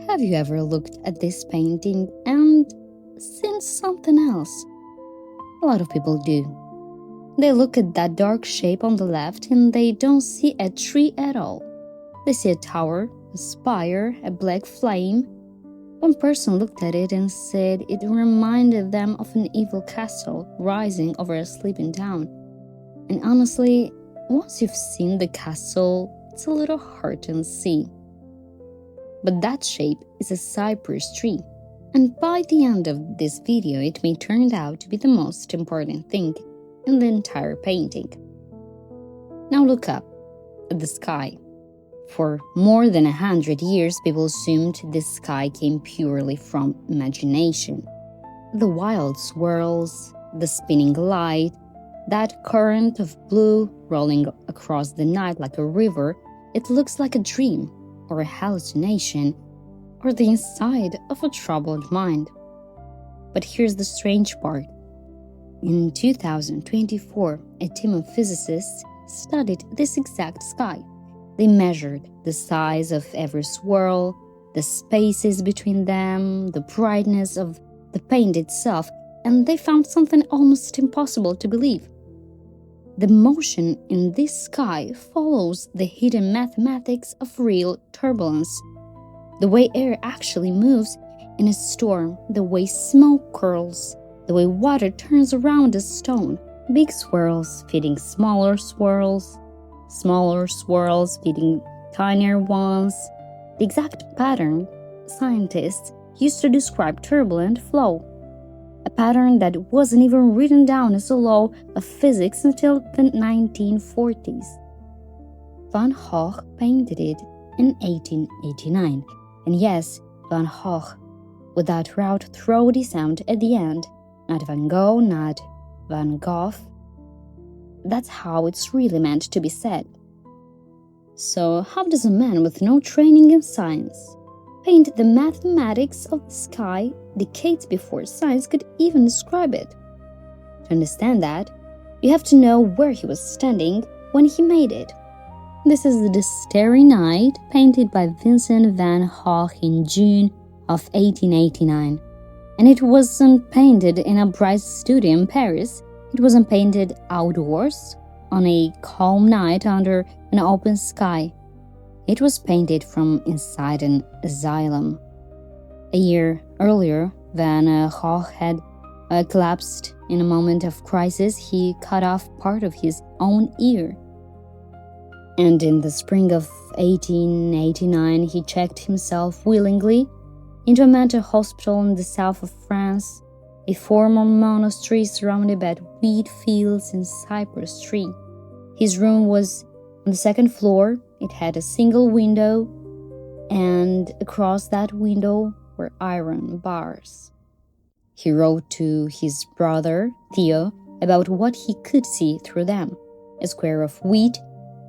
Have you ever looked at this painting and seen something else? A lot of people do. They look at that dark shape on the left and they don't see a tree at all. They see a tower, a spire, a black flame. One person looked at it and said it reminded them of an evil castle rising over a sleeping town. And honestly, once you've seen the castle, it's a little hard to unsee. But that shape is a cypress tree, and by the end of this video it may turn out to be the most important thing in the entire painting. Now look up at the sky. For more than 100 years, people assumed this sky came purely from imagination. The wild swirls, the spinning light, that current of blue rolling across the night like a river, it looks like a dream or a hallucination or the inside of a troubled mind. But here's the strange part. In 2024, a team of physicists studied this exact sky. They measured the size of every swirl, the spaces between them, the brightness of the paint itself, and they found something almost impossible to believe. The motion in this sky follows the hidden mathematics of real turbulence. The way air actually moves in a storm, the way smoke curls, the way water turns around a stone. Big swirls feeding smaller swirls feeding tinier ones. The exact pattern scientists used to describe turbulent flow. A pattern that wasn't even written down as a law of physics until the 1940s. Van Gogh painted it in 1889. And yes, Van Gogh, with that round throaty sound at the end. Not Van Gogh, not Van Gogh. That's how it's really meant to be said. So how does a man with no training in science paint the mathematics of the sky decades before science could even describe it? To understand that, you have to know where he was standing when he made it. This is the Starry Night, painted by Vincent van Gogh in June of 1889. And it wasn't painted in a bright studio in Paris. It wasn't painted outdoors, on a calm night under an open sky. It was painted from inside an asylum. A year earlier, Van Gogh had collapsed in a moment of crisis. He cut off part of his own ear. And in the spring of 1889, he checked himself willingly into a mental hospital in the south of France, a former monastery surrounded by wheat fields and cypress tree. His room was on the second floor. It had a single window, and across that window were iron bars. He wrote to his brother, Theo, about what he could see through them: a square of wheat,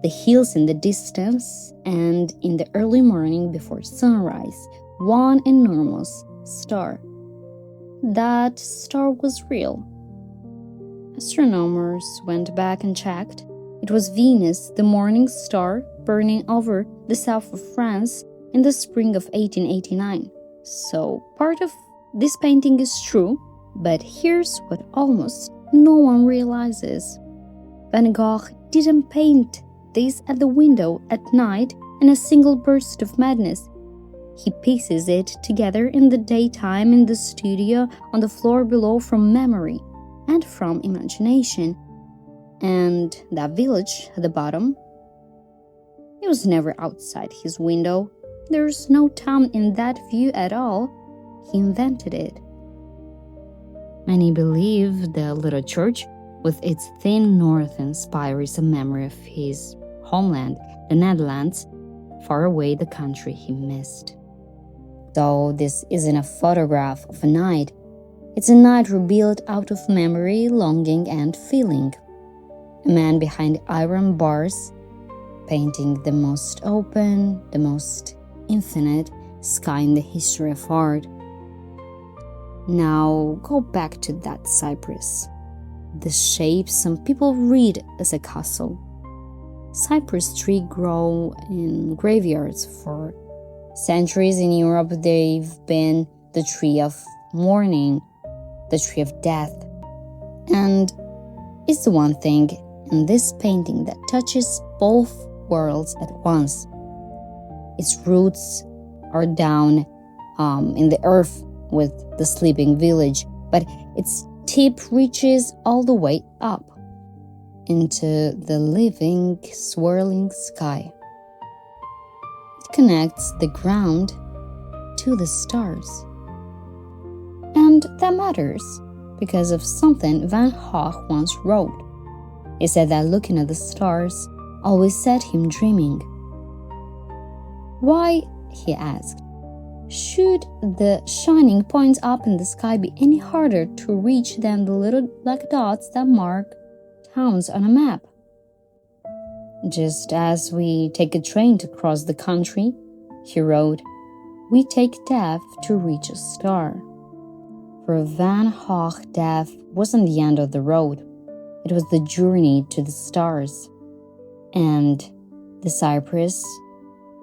the hills in the distance, and in the early morning before sunrise, one enormous star. That star was real. Astronomers went back and checked. It was Venus, the morning star, burning over the south of France in the spring of 1889. So part of this painting is true, but here's what almost no one realizes. Van Gogh didn't paint this at the window at night in a single burst of madness. He pieces it together in the daytime in the studio on the floor below from memory and from imagination. And that village at the bottom, it was never outside his window. There's no town in that view at all. He invented it. Many believe the little church with its thin northern spire is a memory of his homeland, the Netherlands, far away the country he missed. Though this isn't a photograph of a night, it's a night rebuilt out of memory, longing, and feeling. A man behind iron bars, painting the most open, the most infinite sky in the history of art. Now go back to that cypress. The shape some people read as a castle. Cypress trees grow in graveyards for Centuries in Europe, they've been the tree of mourning, the tree of death. And it's the one thing in this painting that touches both worlds at once. Its roots are down in the earth with the sleeping village, but its tip reaches all the way up into the living, swirling sky. It connects the ground to the stars. And that matters because of something Van Gogh once wrote. He said that looking at the stars always set him dreaming. Why, he asked, should the shining points up in the sky be any harder to reach than the little black dots that mark towns on a map? Just as we take a train to cross the country, he wrote, we take death to reach a star. For Van Gogh, death wasn't the end of the road. It was the journey to the stars. And the cypress,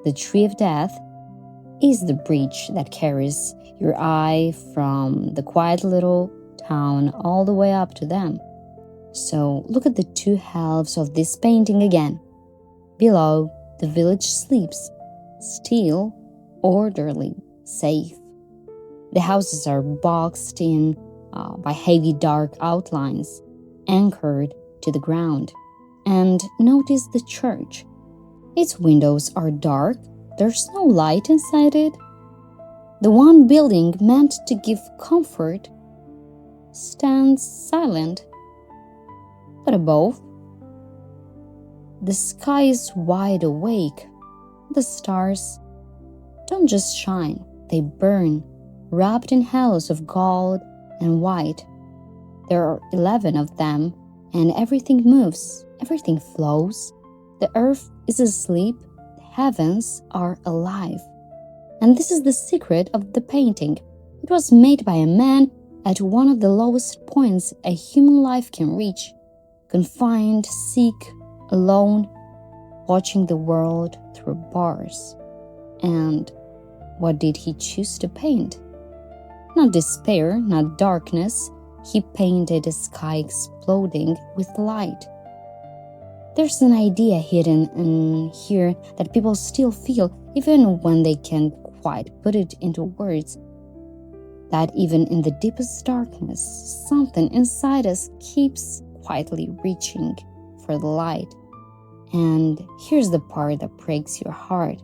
the tree of death, is the bridge that carries your eye from the quiet little town all the way up to them. So look at the two halves of this painting again. Below, the village sleeps, still, orderly, safe. The houses are boxed in by heavy dark outlines, anchored to the ground. And notice the church. Its windows are dark, there's no light inside it. The one building meant to give comfort stands silent. But above, the sky is wide awake. The stars don't just shine, they burn, wrapped in halos of gold and white. There are 11 of them, and everything moves, everything flows. The earth is asleep, the heavens are alive. And this is the secret of the painting. It was made by a man at one of the lowest points a human life can reach, confined, sick, alone, watching the world through bars. And what did he choose to paint? Not despair, not darkness. He painted a sky exploding with light. There's an idea hidden in here that people still feel, even when they can't quite put it into words. That even in the deepest darkness, something inside us keeps quietly reaching for the light. And here's the part that breaks your heart.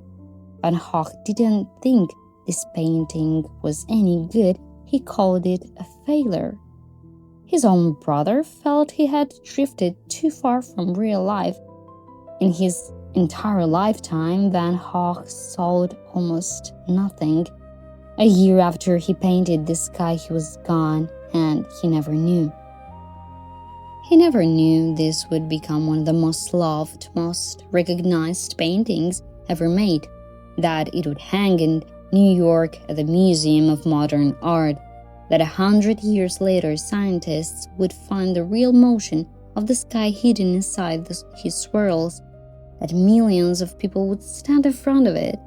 Van Gogh didn't think this painting was any good. He called it a failure. His own brother felt he had drifted too far from real life. In his entire lifetime, Van Gogh sold almost nothing. A year after he painted this sky, he was gone, and he never knew. He never knew this would become one of the most loved, most recognized paintings ever made, that it would hang in New York at the Museum of Modern Art, that 100 years later scientists would find the real motion of the sky hidden inside his swirls, that millions of people would stand in front of it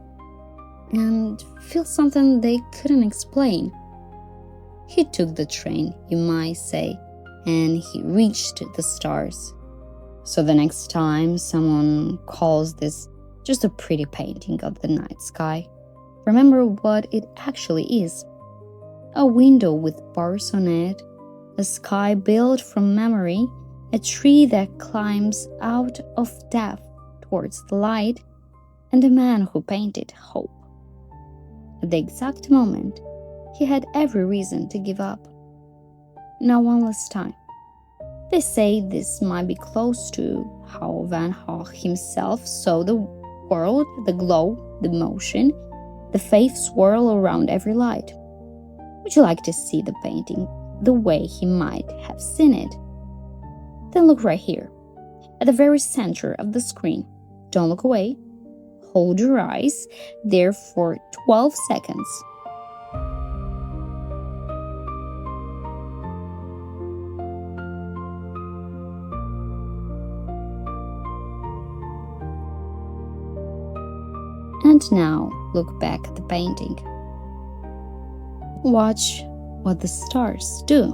and feel something they couldn't explain. He took the train, you might say, and he reached the stars. So the next time someone calls this just a pretty painting of the night sky, remember what it actually is. A window with bars on it, a sky built from memory, a tree that climbs out of death towards the light, and a man who painted hope. At the exact moment, he had every reason to give up. Now one last time. They say this might be close to how Van Gogh himself saw the world, the glow, the motion, the faith swirl around every light. Would you like to see the painting the way he might have seen it? Then look right here, at the very center of the screen. Don't look away. Hold your eyes there for 12 seconds. And now, look back at the painting. Watch what the stars do.